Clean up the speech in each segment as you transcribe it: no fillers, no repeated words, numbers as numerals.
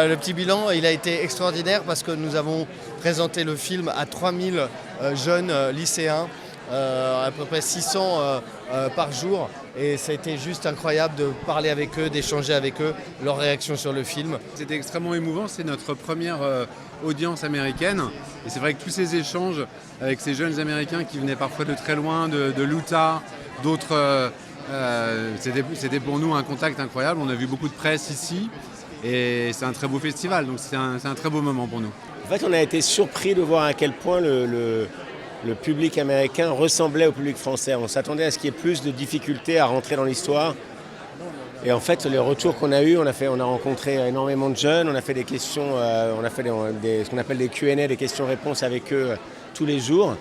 le petit bilan, il a été extraordinaire parce que nous avons présenté le film à 3000 jeunes lycéens, à peu près 600 par jour. Et ça a été juste incroyable de parler avec eux, d'échanger avec eux, leurs réactions sur le film. C'était extrêmement émouvant, c'est notre première audience américaine. Et c'est vrai que tous ces échanges avec ces jeunes Américains qui venaient parfois de très loin, de l'Utah, d'autres, c'était pour nous un contact incroyable. On a vu beaucoup de presse ici et c'est un très beau festival, donc c'est un très beau moment pour nous. En fait, on a été surpris de voir à quel point le public américain ressemblait au public français. On s'attendait à ce qu'il y ait plus de difficultés à rentrer dans l'histoire. Et en fait, les retours qu'on a eus, on a rencontré énormément de jeunes, on a fait des questions, on a fait ce qu'on appelle des Q&A, des questions-réponses avec eux tous les jours.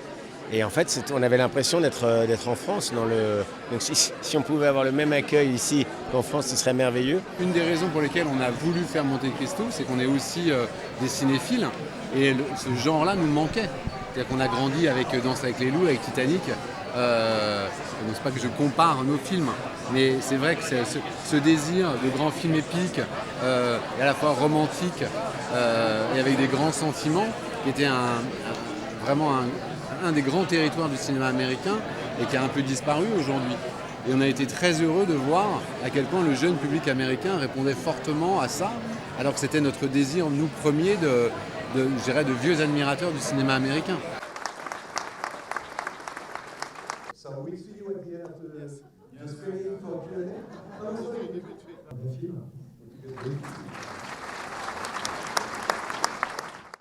Et en fait, on avait l'impression d'être en France. Donc si on pouvait avoir le même accueil ici qu'en France, ce serait merveilleux. Une des raisons pour lesquelles on a voulu faire Monte Cristo, c'est qu'on est aussi des cinéphiles. Et ce genre-là nous manquait. C'est-à-dire qu'on a grandi avec Danse avec les loups, avec Titanic. C'est pas que je compare nos films, mais c'est vrai que ce désir de grands films épiques, et à la fois romantiques et avec des grands sentiments, qui était vraiment un des grands territoires du cinéma américain et qui a un peu disparu aujourd'hui. Et on a été très heureux de voir à quel point le jeune public américain répondait fortement à ça, alors que c'était notre désir, nous premiers, de vieux admirateurs du cinéma américain. So we see you at the end of the screening for Q&A.